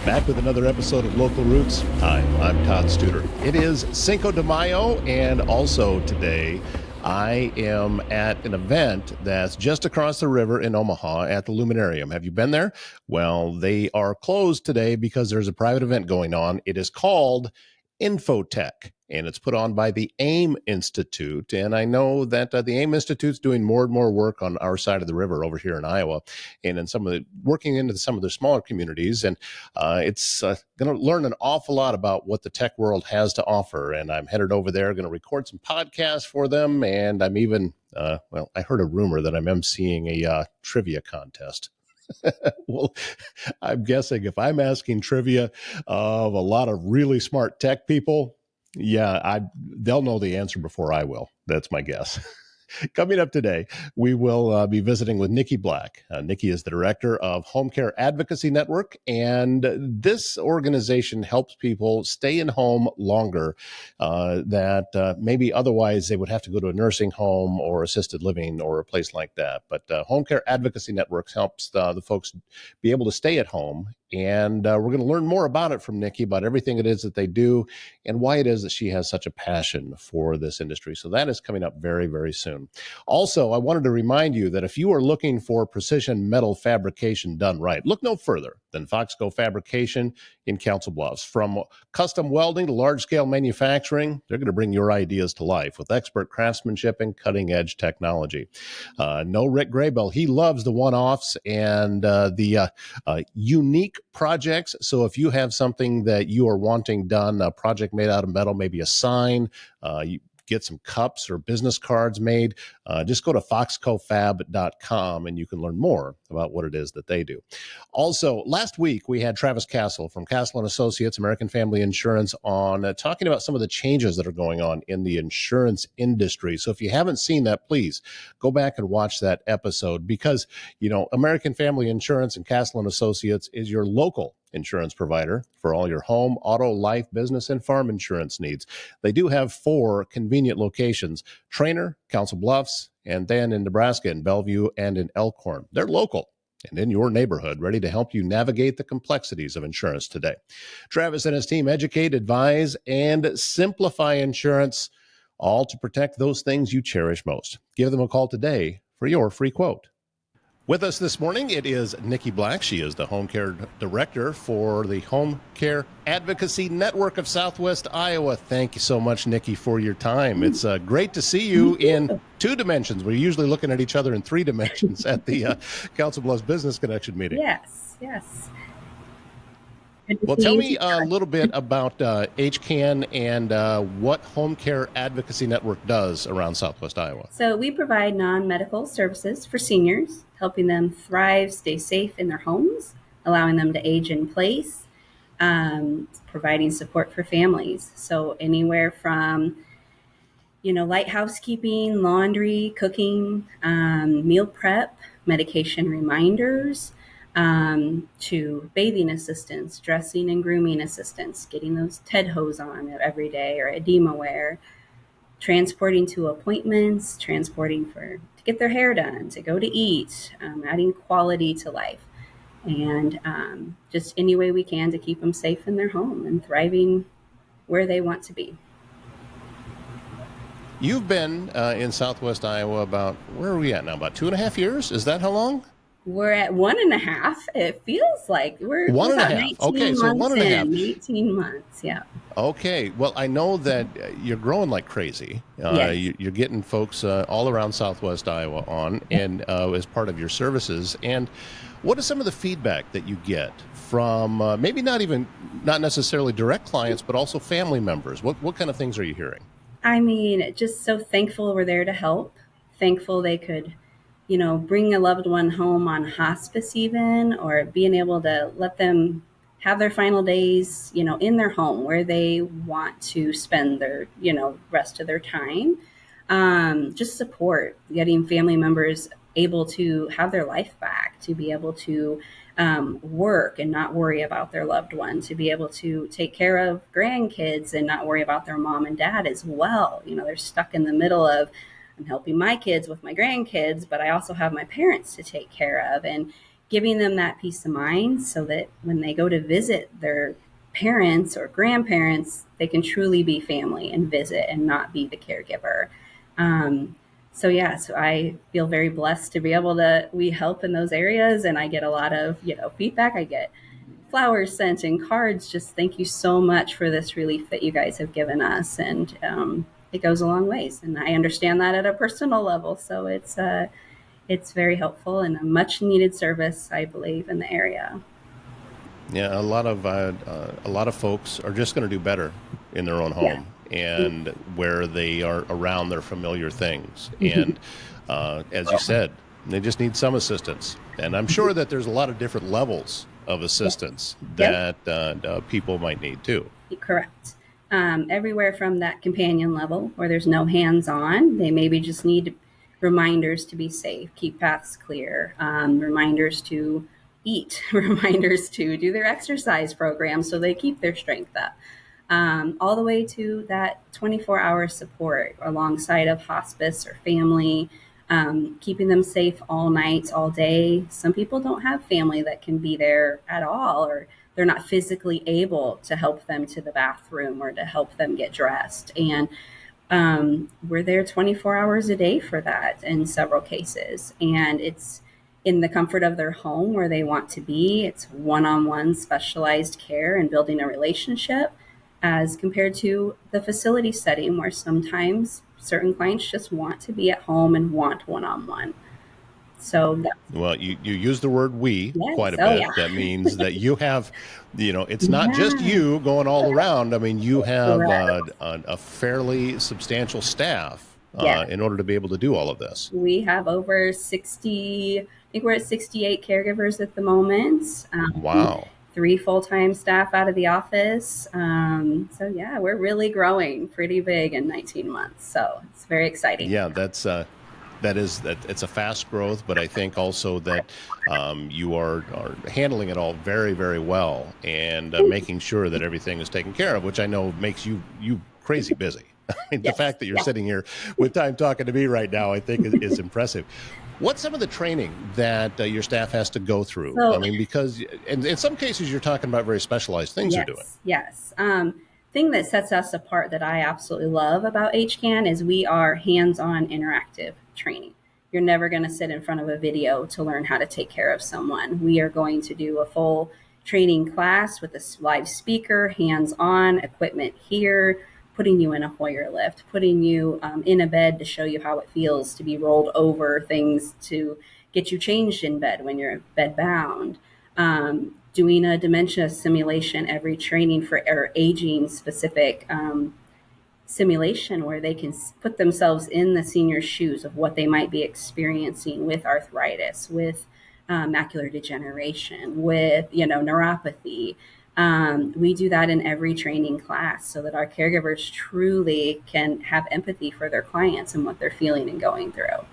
Back with another episode of Local Roots. Hi, I'm Todd Studer. It is Cinco de Mayo, and also today I am at an event that's just across the river in Omaha at the Luminarium. Have you been there? Well, they are closed today because there's a private event going on. It is called Infotech, and it's put on by the AIM Institute. And I know that the AIM Institute's doing more and more work on our side of the river over here in Iowa, and in working into some of the smaller communities. And it's going to learn an awful lot about what the tech world has to offer. And I'm headed over there, going to record some podcasts for them. And I'm even, I heard a rumor that I'm emceeing a trivia contest. Well, I'm guessing if I'm asking trivia of a lot of really smart tech people, they'll know the answer before I will. That's my guess. Coming up today, we will be visiting with Niki Black. Niki is the director of Home Care Advocacy Network, and this organization helps people stay in home longer that maybe otherwise they would have to go to a nursing home or assisted living or a place like that. But Home Care Advocacy Network helps the folks be able to stay at home. And we're going to learn more about it from Niki, about everything it is that they do and why it is that she has such a passion for this industry. So that is coming up very, very soon. Also, I wanted to remind you that if you are looking for precision metal fabrication done right, look no further than Foxco Fabrication in Council Bluffs. From custom welding to large-scale manufacturing, they're going to bring your ideas to life with expert craftsmanship and cutting-edge technology. No Rick Graybell. He loves the one-offs and the unique projects. So if you have something that you are wanting done, a project made out of metal, maybe a sign, you get some cups or business cards made, just go to foxcofab.com and you can learn more about what it is that they do. Also, last week we had Travis Castle from Castle & Associates, American Family Insurance, on talking about some of the changes that are going on in the insurance industry. So if you haven't seen that, please go back and watch that episode because, American Family Insurance and Castle & Associates is your local insurance provider for all your home, auto, life, business, and farm insurance needs. They do have 4 convenient locations: Trainer, Council Bluffs, and then in Nebraska, in Bellevue and in Elkhorn. They're local and in your neighborhood, ready to help you navigate the complexities of insurance today. Travis and his team educate, advise, and simplify insurance, all to protect those things you cherish most. Give them a call today for your free quote. With us this morning, it is Niki Black. She is the Home Care Director for the Home Care Advocacy Network of Southwest Iowa. Thank you so much, Niki, for your time. It's great to see you in 2 dimensions. We're usually looking at each other in 3 dimensions at the Council Bluffs Business Connection meeting. Yes. Well, tell me a little bit about HCAN and what Home Care Advocacy Network does around Southwest Iowa. So we provide non-medical services for seniors, helping them thrive, stay safe in their homes, allowing them to age in place, providing support for families. So anywhere from, light housekeeping, laundry, cooking, meal prep, medication reminders, to bathing assistance, dressing and grooming assistance, getting those TED hose on every day or edema wear, transporting to appointments, transporting to get their hair done, to go to eat, adding quality to life, and just any way we can to keep them safe in their home and thriving where they want to be. You've been in Southwest Iowa where are we at now? About 2.5 years? Is that how long? We're at 1.5. It feels like we're 1.5. Okay, so 1.5. 18 months, yeah. Okay, well, I know that you're growing like crazy. Yes. You're getting folks all around Southwest Iowa on, and as part of your services. And what is some of the feedback that you get from maybe not necessarily direct clients, but also family members? What kind of things are you hearing? I mean, just so thankful we're there to help. Thankful they could bring a loved one home on hospice even, or being able to let them have their final days, in their home where they want to spend their, rest of their time. Just support, getting family members able to have their life back, to be able to work and not worry about their loved one, to be able to take care of grandkids and not worry about their mom and dad as well. They're stuck in the middle of, I'm helping my kids with my grandkids, but I also have my parents to take care of. And giving them that peace of mind so that when they go to visit their parents or grandparents, they can truly be family and visit and not be the caregiver. Um, so I feel very blessed to be able to, we help in those areas, and I get a lot of, feedback. I get flowers sent and cards. Just thank you so much for this relief that you guys have given us. And it goes a long ways. And I understand that at a personal level. So it's very helpful and a much needed service, I believe, in the area. Yeah, a lot of folks are just going to do better in their own Yeah. home and where they are around their familiar things. Mhm. And as you said, they just need some assistance. And I'm sure that there's a lot of different levels of assistance Yep. that people might need too. Correct. Everywhere from that companion level where there's no hands on, they maybe just need reminders to be safe, keep paths clear, reminders to eat, reminders to do their exercise program so they keep their strength up. All the way to that 24-hour support alongside of hospice or family, keeping them safe all night, all day. Some people don't have family that can be there at all, or they're not physically able to help them to the bathroom or to help them get dressed. And we're there 24 hours a day for that in several cases. And it's in the comfort of their home where they want to be. It's one-on-one specialized care and building a relationship as compared to the facility setting where sometimes certain clients just want to be at home and want one-on-one. So that's, Well, you use the word we quite yes. a Oh, yeah. bit. That means that you have, it's not just Yeah. you going all around. I mean, you have Correct. a fairly substantial staff Yeah. in order to be able to do all of this. We have over 60, I think we're at 68 caregivers at the moment, Wow. 3 full-time staff out of the office. So, yeah, we're really growing pretty big in 19 months. So it's very exciting. Yeah, that it's a fast growth, but I think also that you are handling it all very, very well and making sure that everything is taken care of, which I know makes you crazy busy. I mean, the Yes. fact that you're Yeah. sitting here with time talking to me right now, I think is impressive. What's some of the training that your staff has to go through? I So, mean, because in some cases you're talking about very specialized things you're doing. yes. Thing that sets us apart that I absolutely love about HCAN is we are hands-on interactive training. You're never going to sit in front of a video to learn how to take care of someone. We are going to do a full training class with a live speaker, hands-on, equipment here, putting you in a Hoyer lift, putting you in a bed to show you how it feels to be rolled over, things to get you changed in bed when you're bed bound. Doing a dementia simulation every training for or aging specific simulation where they can put themselves in the senior's shoes of what they might be experiencing with arthritis, with macular degeneration, with neuropathy. We do that in every training class so that our caregivers truly can have empathy for their clients and what they're feeling and going through.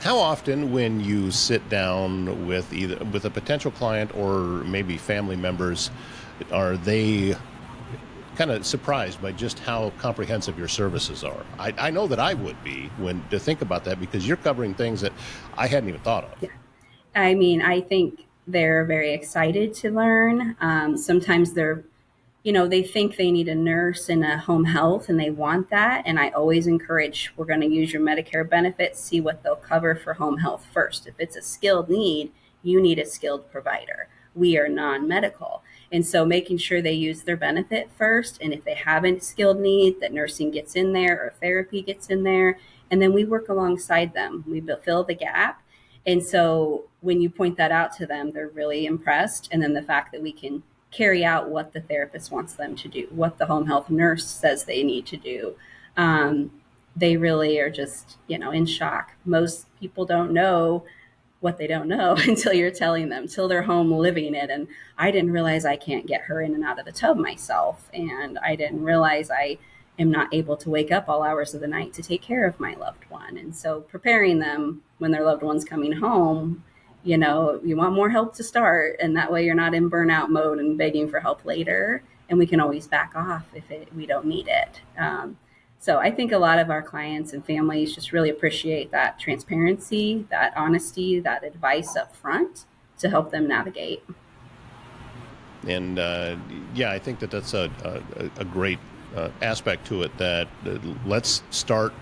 How often, when you sit down with either with a potential client or maybe family members, are they kind of surprised by just how comprehensive your services are? I know that I would be when to think about that because you're covering things that I hadn't even thought of. Yeah. I mean, I think they're very excited to learn. Sometimes they think they need a nurse in a home health and they want that. And I always encourage, we're going to use your Medicare benefits, see what they'll cover for home health first. If it's a skilled need, you need a skilled provider. We are non-medical. And so making sure they use their benefit first. And if they have a skilled need, that nursing gets in there or therapy gets in there. And then we work alongside them. We fill the gap. And so when you point that out to them, they're really impressed. And then the fact that we can carry out what the therapist wants them to do, what the home health nurse says they need to do. They really are just, in shock. Most people don't know what they don't know until you're telling them, till they're home living it. And I didn't realize I can't get her in and out of the tub myself. And I didn't realize I am not able to wake up all hours of the night to take care of my loved one. And so preparing them when their loved one's coming home, you want more help to start. And that way you're not in burnout mode and begging for help later. And we can always back off if we don't need it. So I think a lot of our clients and families just really appreciate that transparency, that honesty, that advice up front to help them navigate. And yeah, I think that that's a great aspect to it. That let's start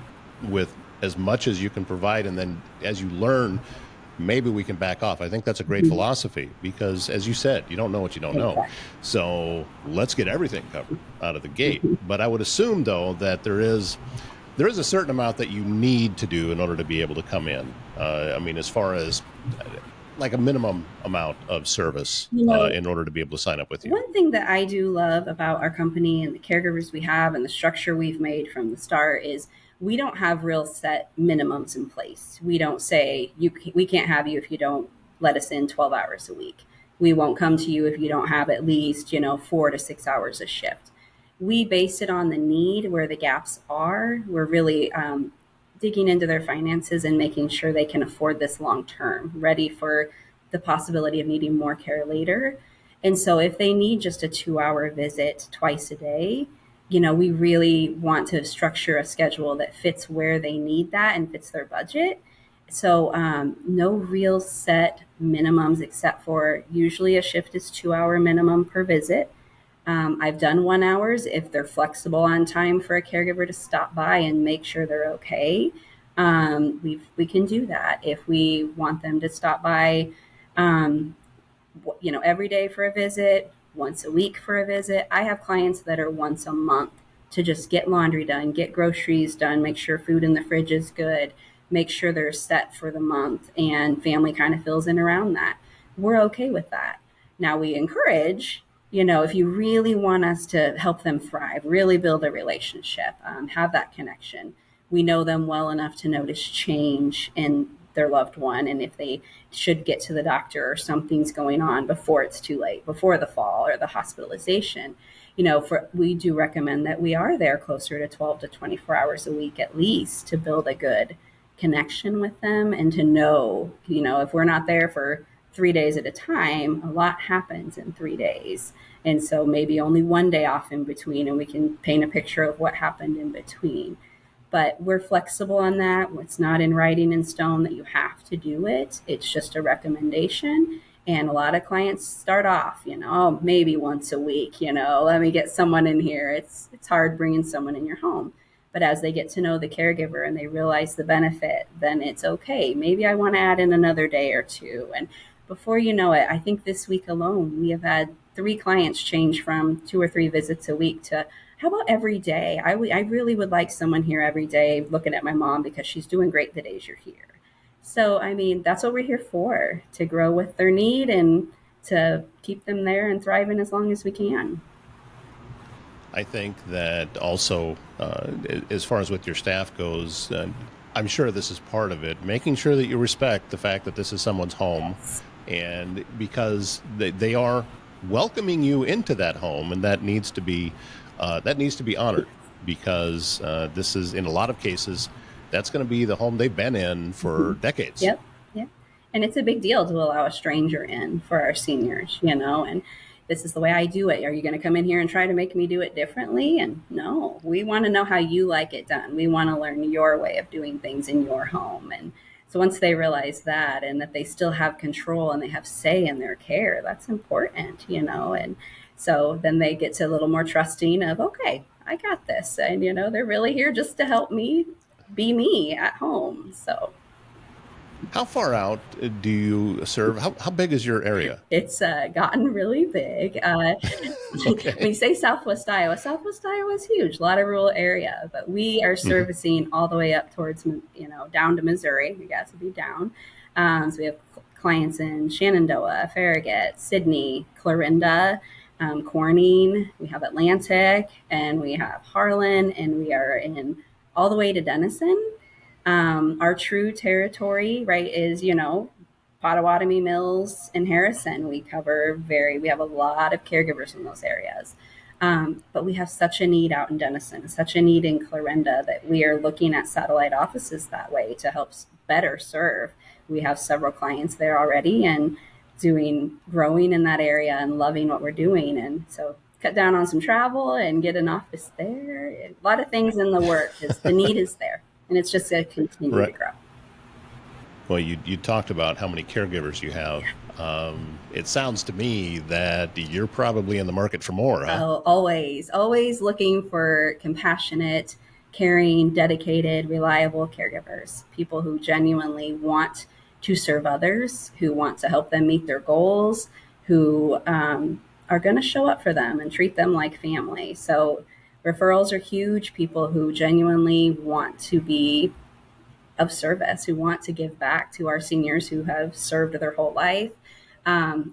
with as much as you can provide, and then as you learn, maybe we can back off. I think that's a great Mhm. philosophy because, as you said, you don't know what you don't know. Exactly. So let's get everything covered out of the gate. But I would assume, though, that there is a certain amount that you need to do in order to be able to come in. I mean, as far as like a minimum amount of service You know, in order to be able to sign up with you. one thing that I do love about our company and the caregivers we have and the structure we've made from the start is we don't have real set minimums in place. We don't say we can't have you if you don't let us in 12 hours a week. We won't come to you if you don't have at least, 4 to 6 hours a shift. We base it on the need where the gaps are. We're really digging into their finances and making sure they can afford this long term, ready for the possibility of needing more care later. And so if they need just a 2 hour visit twice a day, we really want to structure a schedule that fits where they need that and fits their budget. So no real set minimums except for usually a shift is 2 hour minimum per visit. I've done 1 hours if they're flexible on time for a caregiver to stop by and make sure they're okay. We can do that if we want them to stop by, um, every day for a visit, once a week for a visit. I have clients that are once a month to just get laundry done, get groceries done, make sure food in the fridge is good, make sure they're set for the month, and family kind of fills in around that. We're okay with that. Now we encourage, if you really want us to help them thrive, really build a relationship, have that connection, we know them well enough to notice change in their loved one, and if they should get to the doctor or something's going on before it's too late, before the fall or the hospitalization. We do recommend that we are there closer to 12 to 24 hours a week at least to build a good connection with them and to know, if we're not there for 3 days at a time, a lot happens in 3 days. And so maybe only one day off in between, and we can paint a picture of what happened in between. But we're flexible on that. It's not in writing in stone that you have to do it. It's just a recommendation. And a lot of clients start off, maybe once a week, let me get someone in here. It's hard bringing someone in your home. But as they get to know the caregiver and they realize the benefit, then it's okay. Maybe I want to add in another day or two. And before you know it, I think this week alone, we have had 3 clients change from 2 or 3 visits a week to how about every day? I really would like someone here every day looking at my mom because she's doing great the days you're here. So, I mean, that's what we're here for, to grow with their need and to keep them there and thriving as long as we can. I think that also, as far as with your staff goes, I'm sure this is part of it, making sure that you respect the fact that this is someone's home, and because they are welcoming you into that home, and that needs to be honored because this is, in a lot of cases, that's going to be the home they've been in for decades. Yep. Yep. And it's a big deal to allow a stranger in for our seniors, and this is the way I do it. Are you going to come in here and try to make me do it differently? And no, we want to know how you like it done. We want to learn your way of doing things in your home. And so once they realize that and that they still have control and they have say in their care, that's important, and so then they get to a little more trusting of, okay, I got this. And, they're really here just to help me be me at home. So How far out do you serve? How big is your area? it's gotten really big. When Okay. you say Southwest Iowa is huge, a lot of rural area, but we are Hmm. servicing all the way up towards, down to Missouri. We got to be down. So we have clients in Shenandoah, Farragut, Sidney, Clarinda, Corning. We have Atlantic, and we have Harlan, and we are in all the way to Denison. Our true territory, right, is, Potawatomi Mills and Harrison. We have a lot of caregivers in those areas. But we have such a need out in Denison, such a need in Clarinda that we are looking at satellite offices that way to help better serve. We have several clients there already and growing in that area and loving what we're doing. And so cut down on some travel and get an office there. A lot of things in the work because the need is there, and it's just going to continue to Right. grow. Well, you talked about how many caregivers you have. It sounds to me that you're probably in the market for more, huh? Oh, always looking for compassionate, caring, dedicated, reliable caregivers, people who genuinely want to serve others, who want to help them meet their goals, who are going to show up for them and treat them like family. So referrals are huge. People who genuinely want to be of service, who want to give back to our seniors who have served their whole life.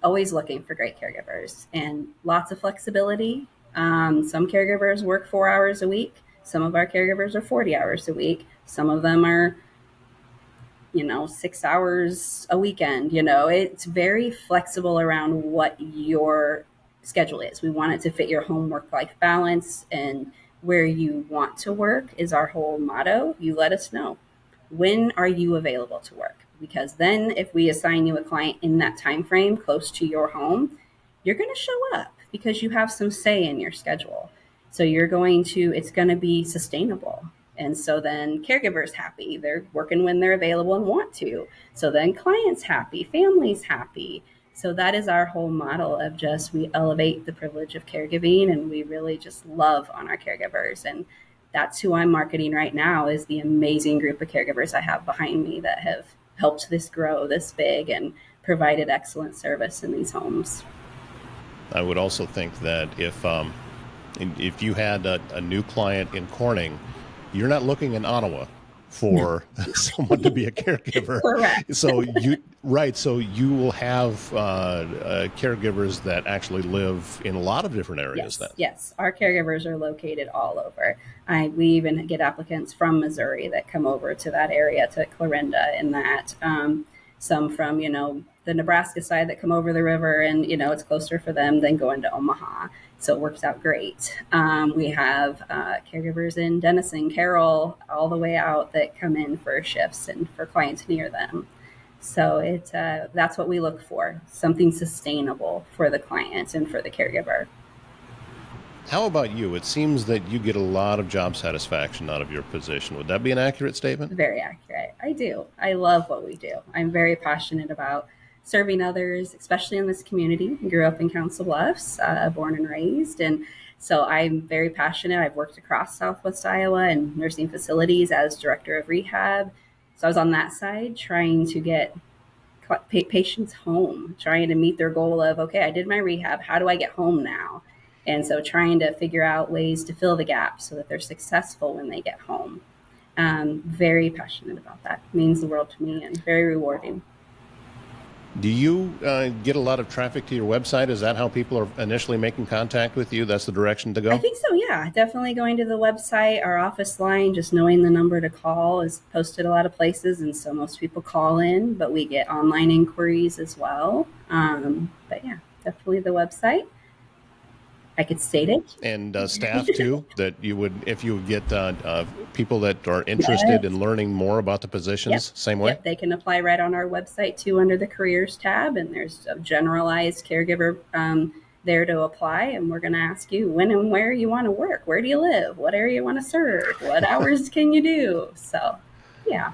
Always looking for great caregivers and lots of flexibility. Some caregivers work 4 hours a week. Some of our caregivers are 40 hours a week. Some of them are 6 hours a weekend. It's very flexible around what your schedule is. We want it to fit your home work-life balance, and where you want to work is our whole motto. You let us know. When are you available to work? Because then if we assign you a client in that time frame close to your home, you're going to show up because you have some say in your schedule. So it's going to be sustainable. And so then caregivers happy, they're working when they're available and want to. So then clients happy, families happy. So that is our whole model of we elevate the privilege of caregiving, and we really just love on our caregivers. And that's who I'm marketing right now, is the amazing group of caregivers I have behind me that have helped this grow this big and provided excellent service in these homes. I would also think that if you had a new client in Corning, you're not looking in Ottawa for someone to be a caregiver. Correct. So you will have caregivers that actually live in a lot of different areas. Yes. Our caregivers are located all over. We even get applicants from Missouri that come over to that area, to Clarinda, and that some from the Nebraska side that come over the river, and it's closer for them than going to Omaha. So it works out great. We have caregivers in Denison, Carroll, all the way out that come in for shifts and for clients near them. So that's what we look for, something sustainable for the client and for the caregiver. How about you? It seems that you get a lot of job satisfaction out of your position. Would that be an accurate statement? Very accurate. I do. I love what we do. I'm very passionate about serving others, especially in this community. I grew up in Council Bluffs, born and raised. And so I'm very passionate. I've worked across Southwest Iowa in nursing facilities as director of rehab. So I was on that side trying to get patients home, trying to meet their goal of, okay, I did my rehab. How do I get home now? And so trying to figure out ways to fill the gap so that they're successful when they get home. Very passionate about that. It means the world to me and very rewarding. Do you get a lot of traffic to your website? Is that how people are initially making contact with you? That's the direction to go? I think so, yeah. Definitely going to the website. Our office line, just knowing the number to call, is posted a lot of places, and so most people call in, but we get online inquiries as well. But yeah, definitely the website. I could state it. And staff too, that you would, if you would get people that are interested in learning more about the positions, same way? Yep, they can apply right on our website too under the careers tab, and there's a generalized caregiver there to apply, and we're going to ask you when and where you want to work. Where do you live? What area you want to serve? What hours can you do? So, yeah.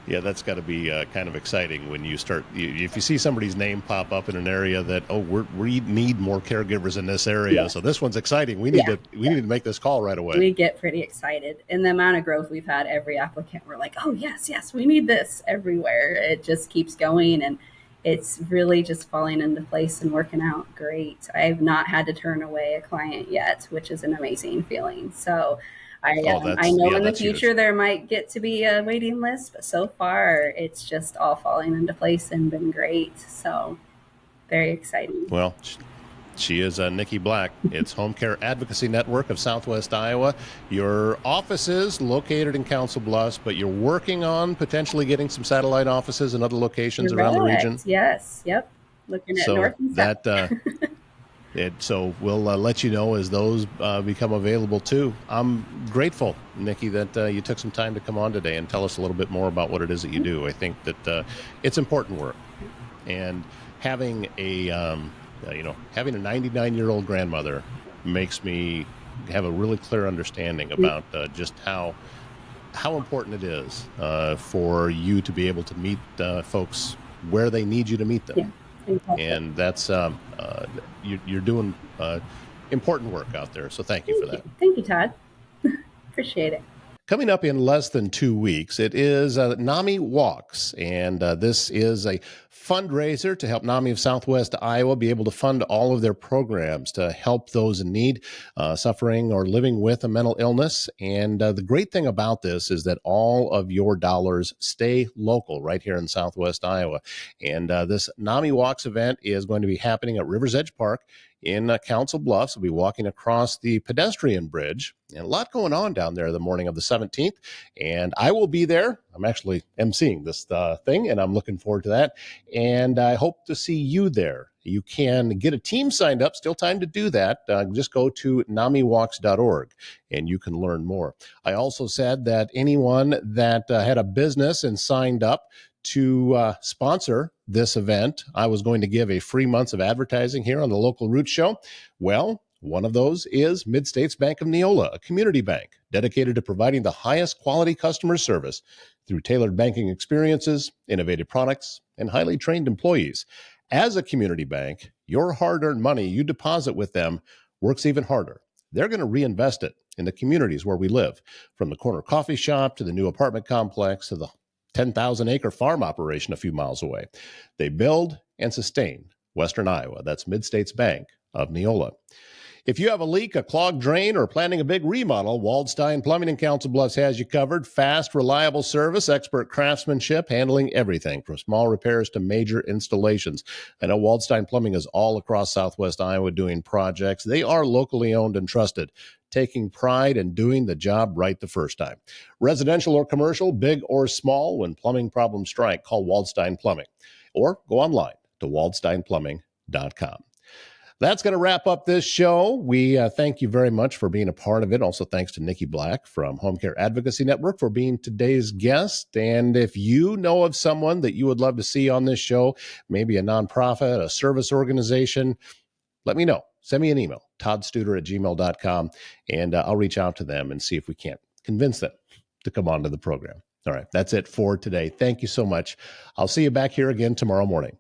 Yeah, that's got to be kind of exciting when you start. If you see somebody's name pop up in an area that, we need more caregivers in this area, so this one's exciting. We need to make this call right away. We get pretty excited, and the amount of growth we've had. Every applicant, we're like, oh yes, we need this everywhere. It just keeps going, and it's really just falling into place and working out great. I've not had to turn away a client yet, which is an amazing feeling. So. I know in the future there might get to be a waiting list, but so far it's just all falling into place and been great. So very exciting. Well, she is Niki Black. It's Home Care Advocacy Network of Southwest Iowa. Your office is located in Council Bluffs, but you're working on potentially getting some satellite offices in other locations around the region. Yes. Yep. Looking at north and south. So we'll let you know as those become available too. I'm grateful, Niki, that you took some time to come on today and tell us a little bit more about what it is that you do. I think that it's important work, and having a Having a 99-year-old grandmother makes me have a really clear understanding about just how important it is for you to be able to meet folks where they need you to meet them. Yeah, exactly. And that's you're doing important work out there. So thank you for that. Thank you, Todd. Appreciate it. Coming up in less than 2 weeks, it is NAMI Walks, and this is a fundraiser to help NAMI of Southwest Iowa be able to fund all of their programs to help those in need, suffering or living with a mental illness. And the great thing about this is that all of your dollars stay local right here in Southwest Iowa. And this NAMI Walks event is going to be happening at River's Edge Park in Council Bluffs. We'll be walking across the pedestrian bridge, and a lot going on down there the morning of the 17th. And I will be there. I'm actually emceeing this thing, and I'm looking forward to that. And I hope to see you there. You can get a team signed up. Still time to do that. Just go to namiwalks.org and you can learn more. I also said that anyone that had a business and signed up to sponsor this event, I was going to give a free month of advertising here on the Local Roots Show. Well, one of those is Mid-States Bank of Neola, a community bank dedicated to providing the highest quality customer service through tailored banking experiences, innovative products, and highly trained employees. As a community bank, your hard-earned money you deposit with them works even harder. They're going to reinvest it in the communities where we live, from the corner coffee shop to the new apartment complex to the 10,000-acre farm operation a few miles away. They build and sustain Western Iowa. That's Mid-States Bank of Neola. If you have a leak, a clogged drain, or planning a big remodel, Waldstein Plumbing in Council Bluffs has you covered. Fast, reliable service, expert craftsmanship, handling everything from small repairs to major installations. I know Waldstein Plumbing is all across Southwest Iowa doing projects. They are locally owned and trusted, taking pride in doing the job right the first time. Residential or commercial, big or small, when plumbing problems strike, call Waldstein Plumbing or go online to waldsteinplumbing.com. That's going to wrap up this show. We thank you very much for being a part of it. Also, thanks to Niki Black from Home Care Advocacy Network for being today's guest. And if you know of someone that you would love to see on this show, maybe a nonprofit, a service organization, let me know. Send me an email, toddstuder@gmail.com, and I'll reach out to them and see if we can't convince them to come on to the program. All right, that's it for today. Thank you so much. I'll see you back here again tomorrow morning.